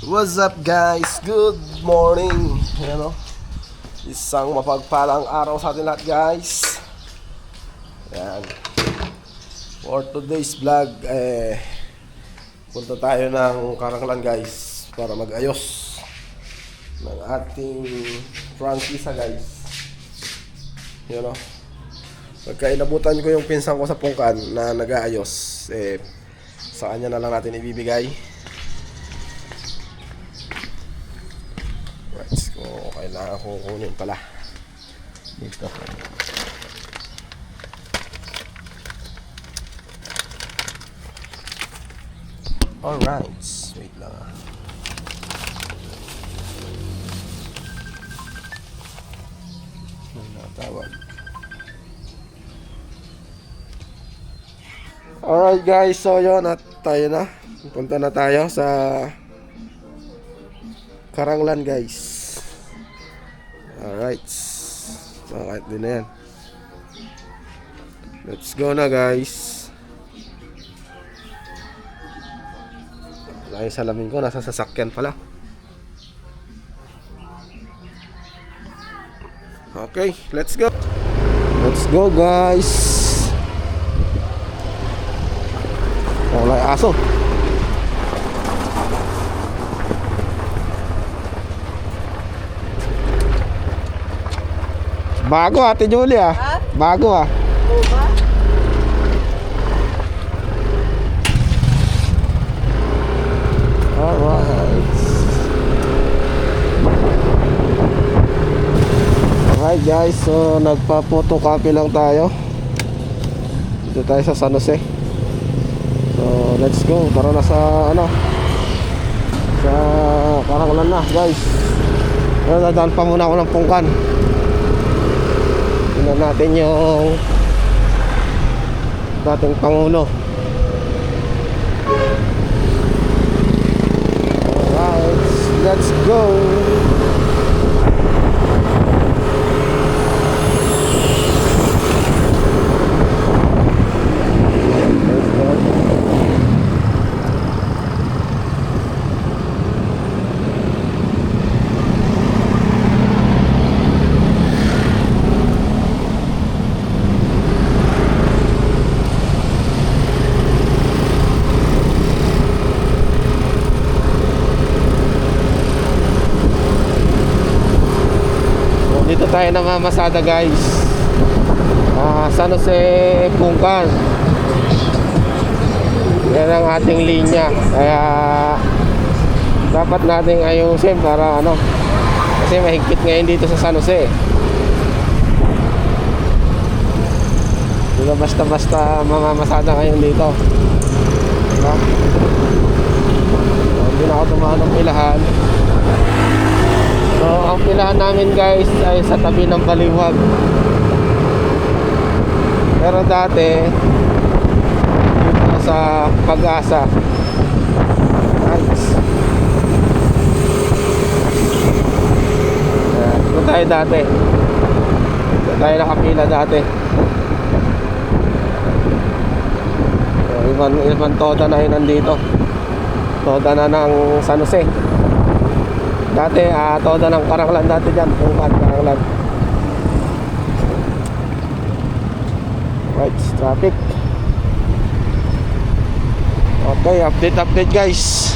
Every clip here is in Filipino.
What's up guys? Good morning. Ayan o. Isang mapagpalang araw sa atin lahat guys. Ayan. For today's vlog, punta tayo ng Karanglan guys para mag-ayos ng ating prangkisa guys. Ayan o. Pagka inabutan ko yung pinsan ko sa pungkan na nag-aayos, sa kanya na lang natin ibibigay. Right, so kailangan ko kunin pala dito. Alright, wait lang ah. Tawag. Alright guys, so yun at tayo na. Punta na tayo sa Karanglan guys. Alright, so kahit din na yan. Let's go na guys. Wala yung salamin ko, nasa sasakyan pala. Okay, let's go. Let's go guys. Wala yung aso. Bago Ate Julia. Bago ah. Oo ba? Alright. Alright guys, so nagpa-photocopy lang tayo. Dito tayo sa San Jose. So let's go. Tara na sa sa Karanglan na guys. Pero dadaan pa muna ako ng pungkan. Tingnan natin yung dating Pangulo. Alright, let's go. Dito tayo namamasada guys. San Jose Pungkan. Yan ang ating linya. Kaya dapat nating ayusin para kasi mahigpit ngayon dito sa San Jose. Hindi na basta-basta mamamasada ngayon dito. Diba? Hindi na ako tumahan ng pilahan. So, ang pilahan namin guys ay sa tabi ng Baliwag. Pero dati dito sa Pag-asa. Nice. Ito tayo dati. Ito tayo nakapila dati. So, ibang toda na yun nandito. Toda na ng San Jose. Dati, toda ng Karanglan dati dyan. Pungkan, Karanglan. Right, traffic. Okay, update guys.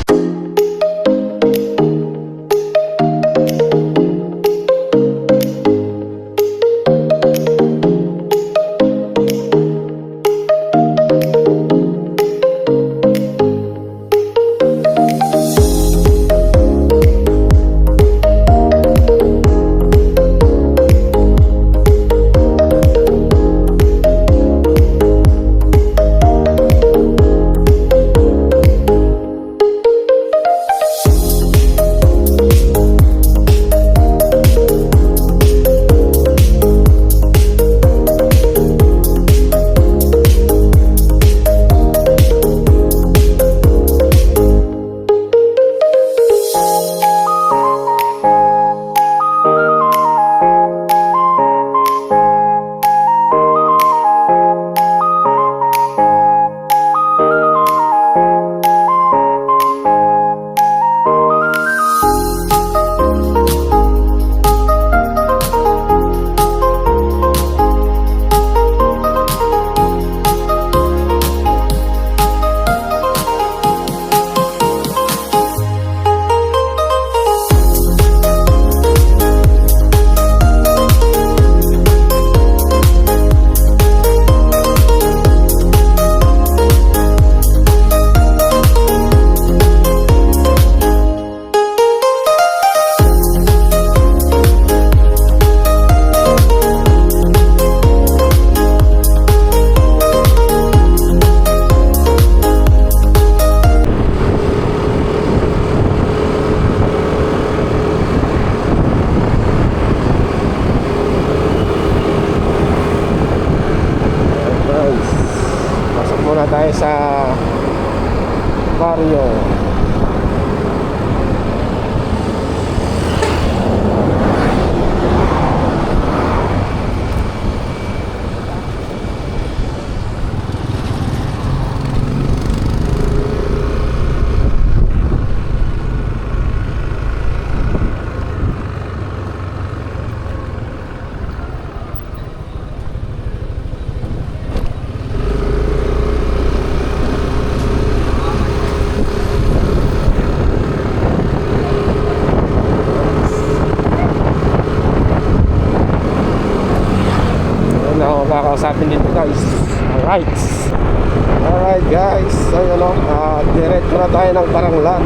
Alright. Alright guys. So yun o. Diretso na tayo ng Paranglan.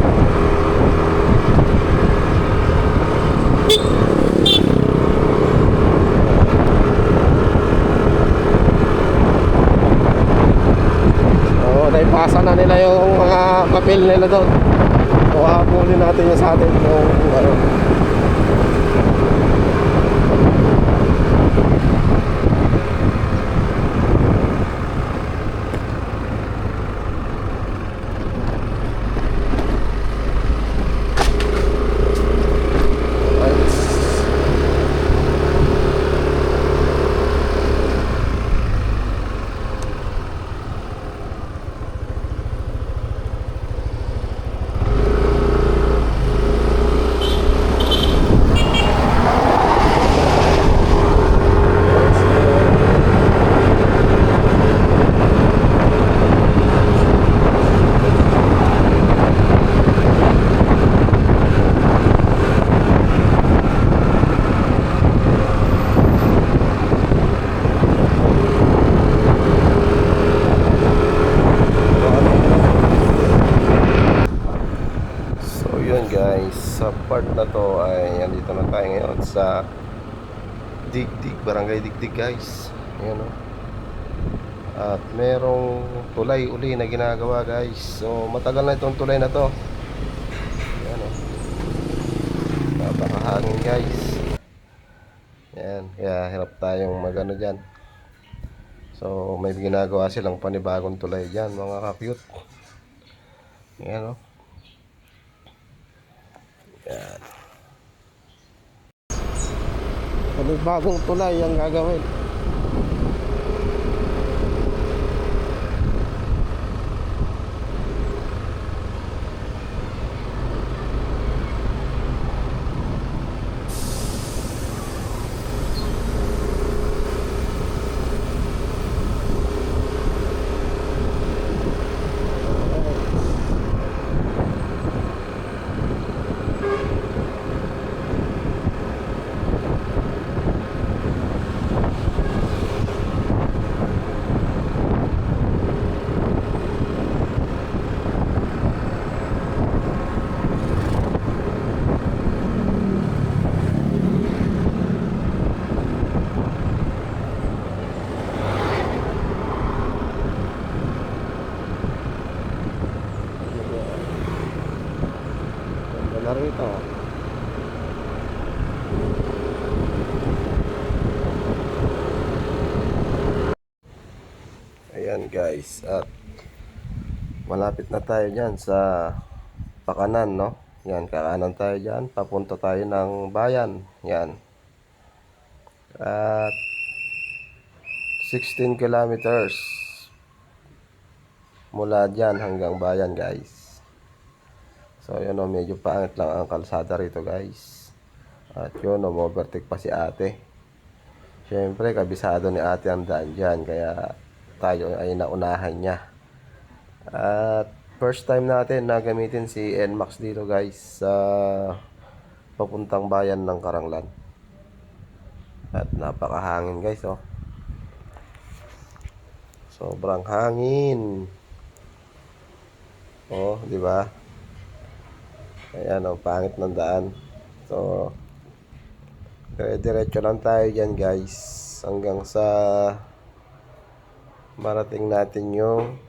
Naipasa na nila yung mga papel nila doon. So habulin natin yung sa atin yung ano. Guys, sa part na to ay andito na tayo ngayon sa Digdig, Barangay Digdig guys. Ayan o. At merong tulay uli na ginagawa guys. So matagal na itong tulay na to. Ayan o. Napakahangin guys. Ayan, kaya hirap tayong magano dyan. So may ginagawa silang panibagong tulay dyan mga ka-cute. Ayan o. Yan. Bagong tulay ang gagawin. Rito. Ayan guys, at malapit na tayo dyan sa Pakanan, no? Yan, kakanan tayo dyan, papunta tayo ng bayan. Yan. At 16 kilometers mula dyan hanggang bayan guys. So yun o, medyo pangit lang ang kalsada rito guys. At yun o, overtake pa si ate. Siyempre kabisado ni ate ang daan dyan, kaya tayo ay naunahan niya. At first time natin na gamitin si NMAX dito guys sa papuntang bayan ng Karanglan. At napakahangin guys oh. Sobrang hangin. Oh, di ba? Ayan ang pangit ng daan. So diretso lang tayo dyan guys hanggang sa marating natin yung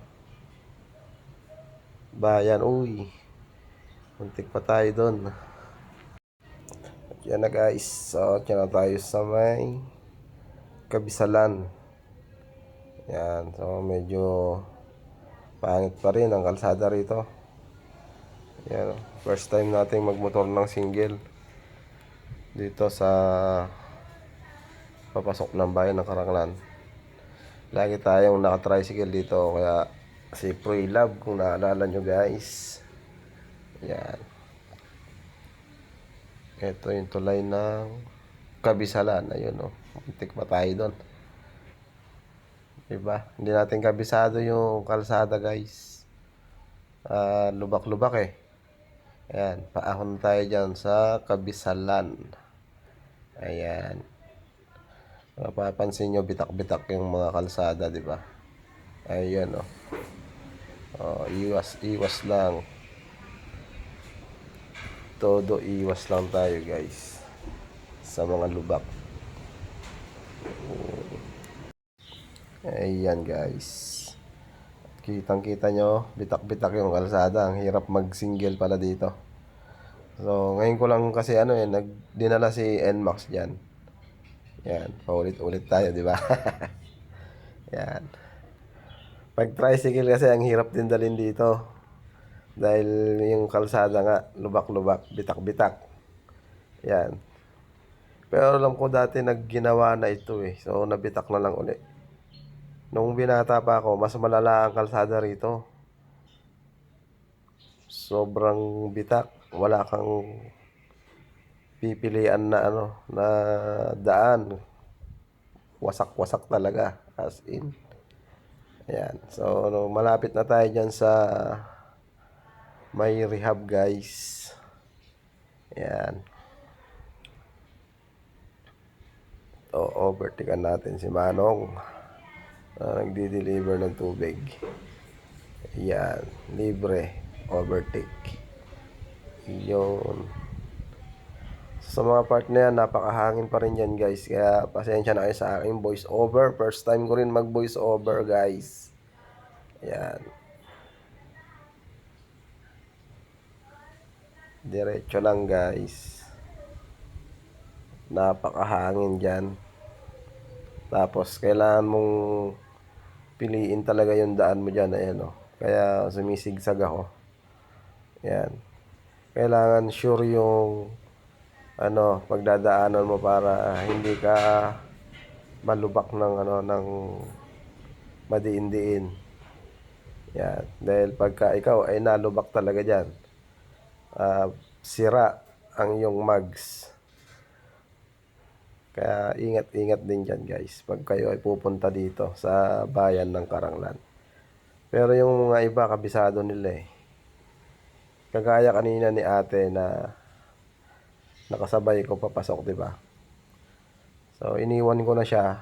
bayan. Uy, muntik pa tayo dun. Yan na guys. So dyan na tayo sa may Kabisalan. Yan. So medyo pangit pa rin ang kalsada rito. Yan. First time nating magmotor ng single dito sa papasok ng bayan ng Karanglan. Lagi tayong naka-tricycle dito, kaya si Proy Love kung naalala nyo guys. Yan. Ito yung tulay ng Kabisalan. Ayun oh. Muntik pa tayo doon. Diba? Hindi natin kabisado yung kalsada guys. Lubak-lubak eh. Ayan, paahon tayo dyan sa Kabisalan. Ayan. Mapapansin nyo, bitak-bitak yung mga kalsada, di ba? Ayan o. Iwas, iwas lang. Todo iwas lang tayo guys. Sa mga lubak. Ayan guys. Kitang kita nyo, bitak-bitak yung kalsada. Ang hirap mag-single pala dito. So, ngayon ko lang kasi dinala si NMAX dyan. Yan, paulit-ulit tayo, di ba? Yan. Pag tricycle kasi ang hirap din dalhin dito. Dahil yung kalsada nga, lubak-lubak, bitak-bitak. Yan. Pero alam ko dati nagginawa na ito eh. So, nabitak na lang uli. Nung binata pa ako, mas malala ang kalsada rito. Sobrang bitak. Wala kang pipilian na na daan. Wasak-wasak talaga. As in. Ayan. So, malapit na tayo dyan sa may rehab guys. Ayan. Overtaken natin si Manong. Nagdi-deliver ng tubig. Ayan. Libre. Overtake. Yun. Sa mga part na yan, napakahangin pa rin yan guys. Kaya pasensya na kayo sa aking voice over. First time ko rin mag voice over guys. Ayan. Diretso lang guys. Napakahangin dyan. Tapos kailangan mong piliin talaga yung daan mo dyan. Ayan o. Kaya sumisigsag ako. Ayan. Kailangan sure yung pagdadaanan mo para hindi ka malubak ng madiin-diin. Yan. Dahil pagka ikaw ay nalubak talaga diyan, sira ang iyong mags. Kaya ingat-ingat din diyan, guys, pag kayo ay pupunta dito sa bayan ng Karanglan. Pero yung mga iba kabisado nila eh. Kagaya kanina ni ate na nakasabay ko papasok, di ba? So, iniwan ko na siya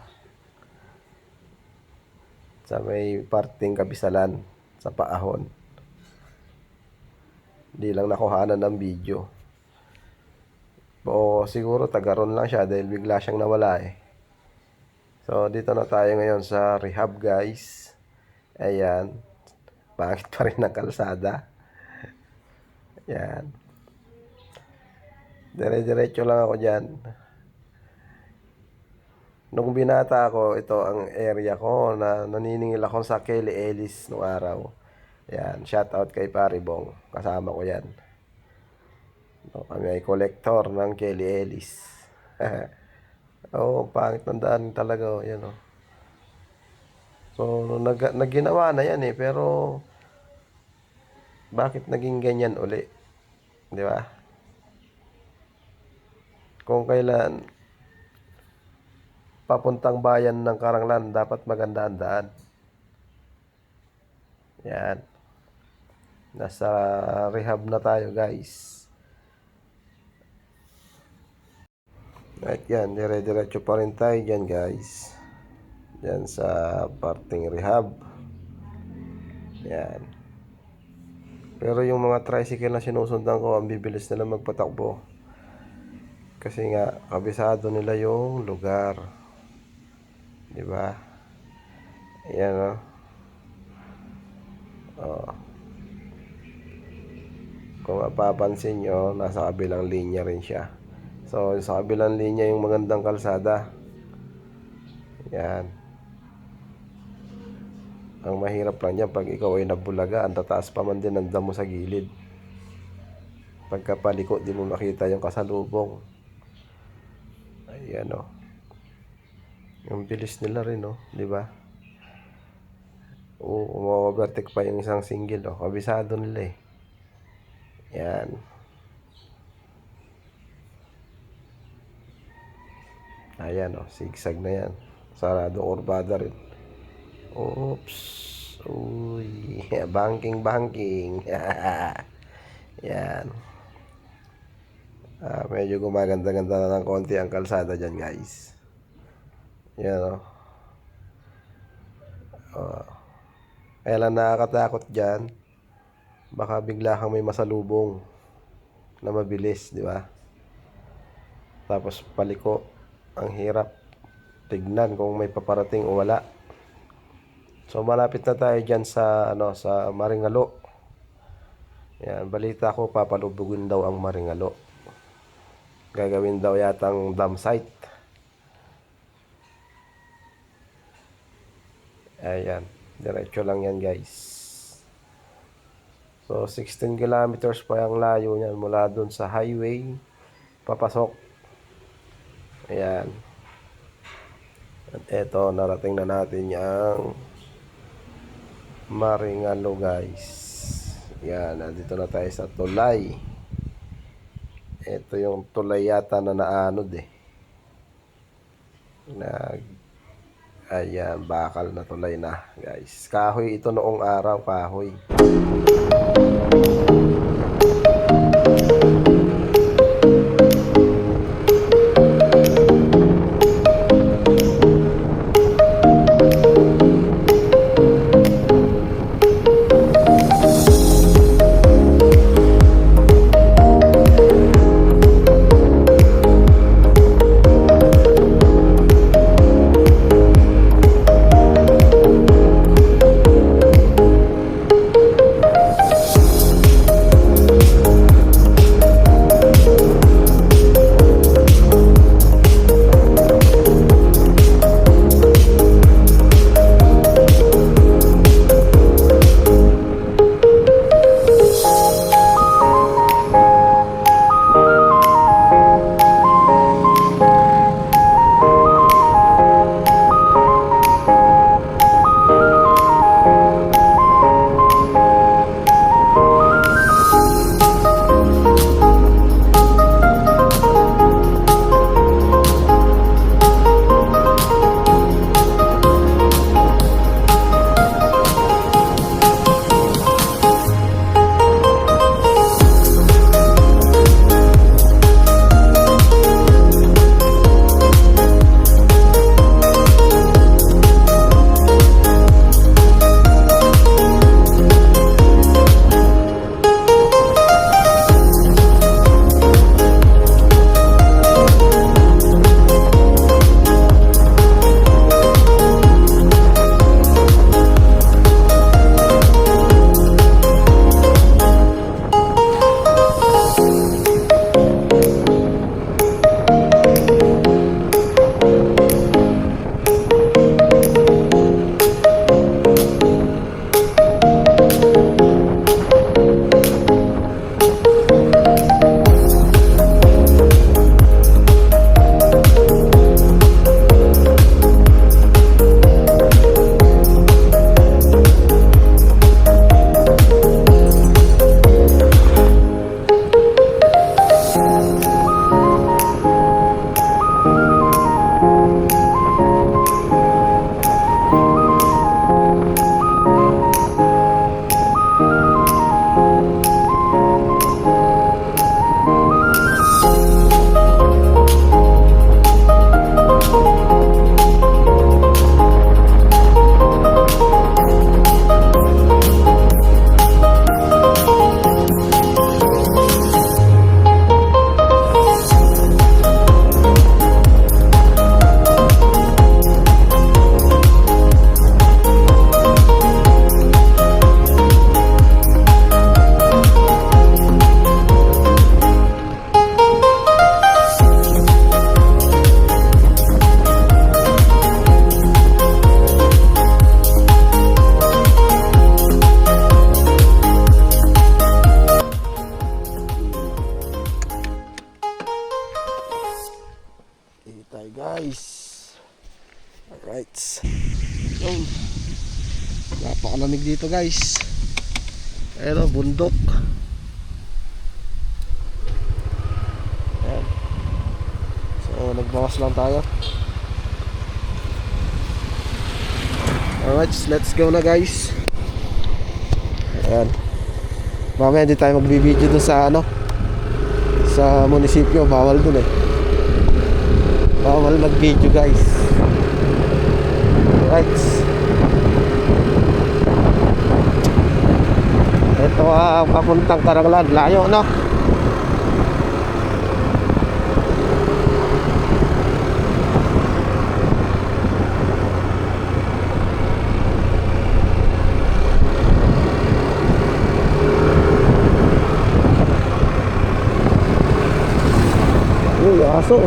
sa may parting kabisalan sa paahon. Di lang nakuhanan ng video. O siguro tagaron lang siya dahil bigla siyang nawala eh. So, dito na tayo ngayon sa rehab guys. Ayan. Pangit pa rin ang kalsada. Ayan. Dire-diretso lang ako dyan. Nung binata ako, ito ang area ko na naniningil ako sa Kelly Ellis nung araw. Yan, shout out kay Paribong. Kasama ko yan. Kami ay collector ng Kelly Ellis. Pangit ng daan talaga. Yan, oh. So, nagginawa na yan eh. Pero, bakit naging ganyan uli? Di ba? Kung kailan papuntang bayan ng Karanglan, dapat maganda ang daan. Yan. Nasa rehab na tayo guys. At yan, dire-diretso pa rin tayo dyan guys. Yan sa parting rehab. Yan. Pero yung mga tricycle na sinusundan ko, ang bibilis nila magpatakbo. Kasi nga, kabisado nila yung lugar. Diba? Ayan, oh. Kung mapapansin nyo, nasa kabilang linya rin siya. So, sa kabilang linya yung magandang kalsada. Yan. Ang mahirap lang yan, pag ikaw ay nabulaga, ang tataas pa man din ang damo sa gilid. Pagkapaliko, di mo makita yung kasalubong. Ayan, oh. Yung bilis nila rin, oh. Diba? Umo-overtake pa yung isang single, oh. Kabisado nila eh. Yan. Ayan, oh. Sigsag na yan. Sarado kurbada rin. Oops. Uy. Banking. Yan. Medyo gumaganda-ganda na ng konti ang kalsada dyan guys. Yan, oh. Kaya lang nakakatakot dyan, baka bigla kang may masalubong na mabilis, di ba? Tapos paliko, ang hirap tignan kung may paparating o wala. So malapit na tayo dyan sa sa Maringalo. Yan, balita ko papalubugin daw ang Maringalo. Gagawin daw yatang dam site. Ayan, diretso lang yan guys. So 16 kilometers pa ang layo niyan mula dun sa highway papasok. Ayan. At eto, narating na natin yung Maringalo guys. Yan, nandito na tayo sa tulay. Ito yung tulay yata na naanod eh. Ayan, bakal na tulay na guys. Kahoy ito noong araw, kahoy. Guys, alright. Yun, napakalamig dito guys. Ayan, bundok. Ayan. So nagbawas lang tayo. Alright, let's go na guys. Ayan, mamaya hindi tayo magbibideo dun sa sa munisipyo. Bawal dun eh. Bawal mag-video guys. Right. Ito ang papuntang Karanglan. Layo, no? Uy, aso.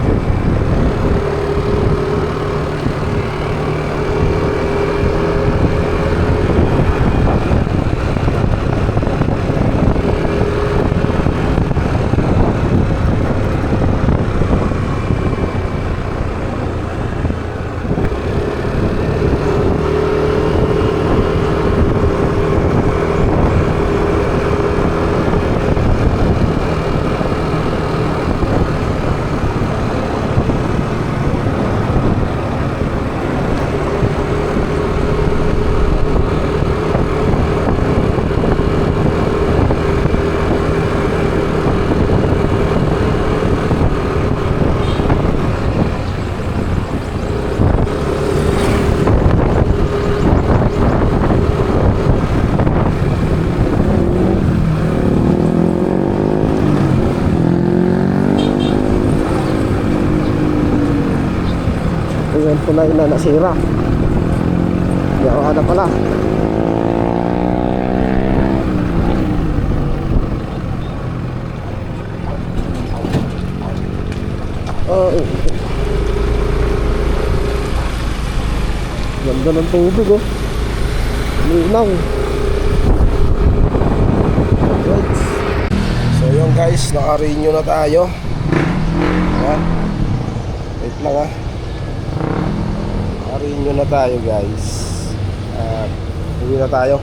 Ayan po na ina nasira. Yawa na pala. Ganda ng tubig, oh. Linaw. Right. So yun guys, naka-renew na tayo. Ayan. Wait lang, ah. Naka-renew na tayo guys. At uwi na tayo.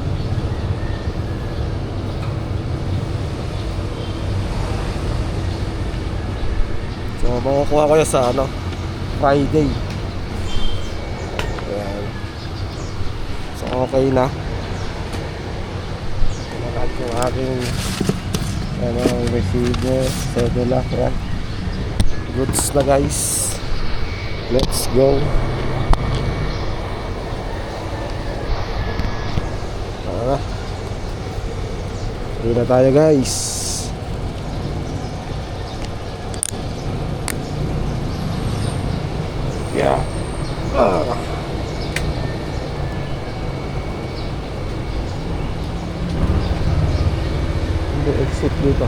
So makukuha ko yun sa Friday. Ayan. So okay na. Nakahit yung aking resibo, cedula. Ayan. Goods na guys. Let's go. Uwi na tayo guys. Yeah. Hindi exit dito.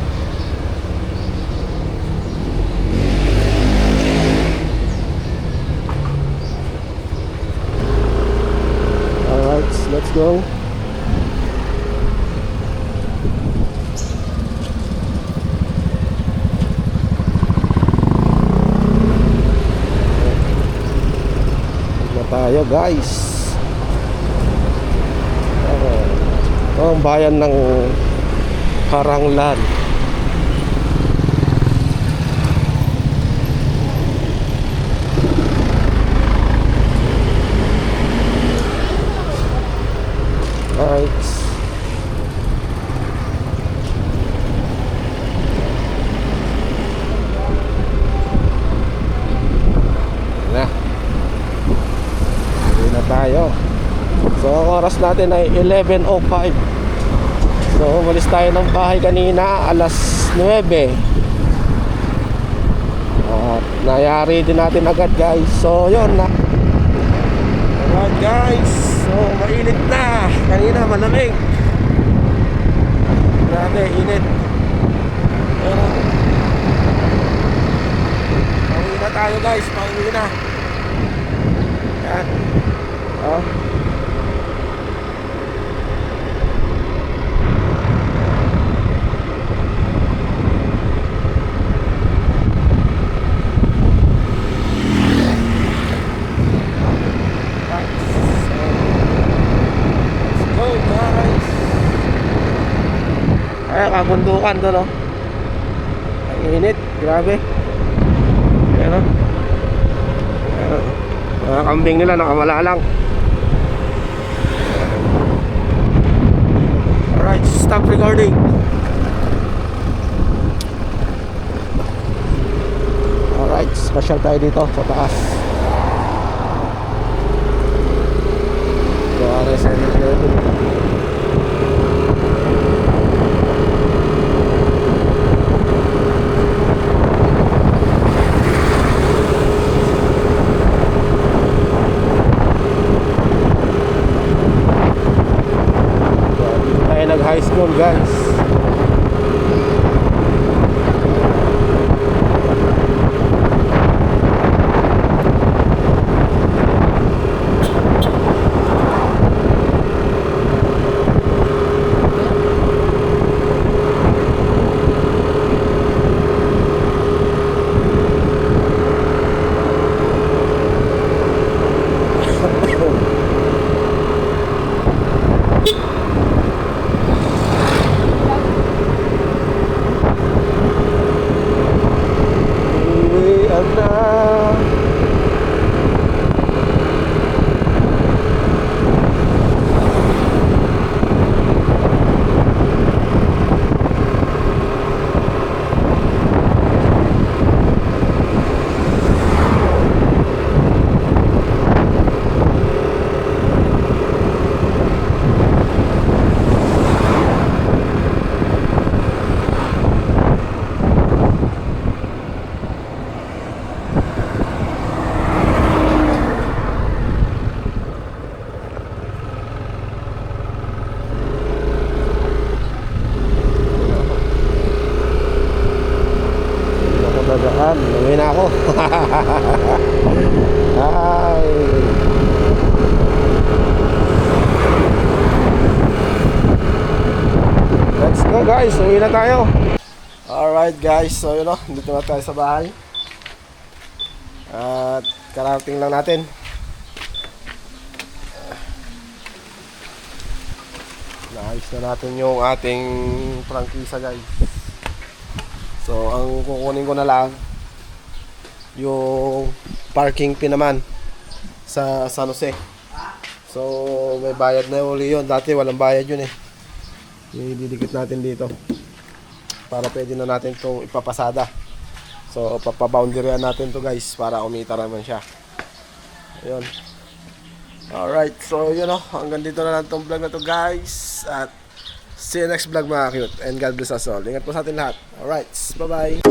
Alright, let's go. Tayo guys. Ito ang bayan ng Karanglan. Alright. Tayo. So ang oras natin ay 11:05. So umalis tayo ng bahay kanina alas 9. At nayari din natin agad guys. So yun na. Alright guys. So mainit na. Kanina malamig. Grabe init. Pero pauwi na tayo guys. Pauwi na. Yan. Oh. Ay, kabundukan to, no? Ang init, grabe. Ayan, no? Ayan, mga kambing nila nakawala lang. Alright, stop recording. Alright, special tayo dito sa taas. So, RSN Ay. Let's go guys, uwi na tayo. Alright guys, so yun o, dito na tayo sa bahay. At karating lang natin. Naayos na natin yung ating prangkisa guys. So ang kukunin ko na lang yung parking fee naman sa San Jose. So may bayad na uli yun. Dati walang bayad yun eh. Ididikit natin dito para pwede na natin itong ipapasada. So papaboundaryan natin to guys para umita naman siya. Ayun. Alright, so yun o, hanggang dito na lang itong vlog na to guys. At see you next vlog mga cute. And God bless us all. Ingat po sa atin lahat. Alright, bye bye.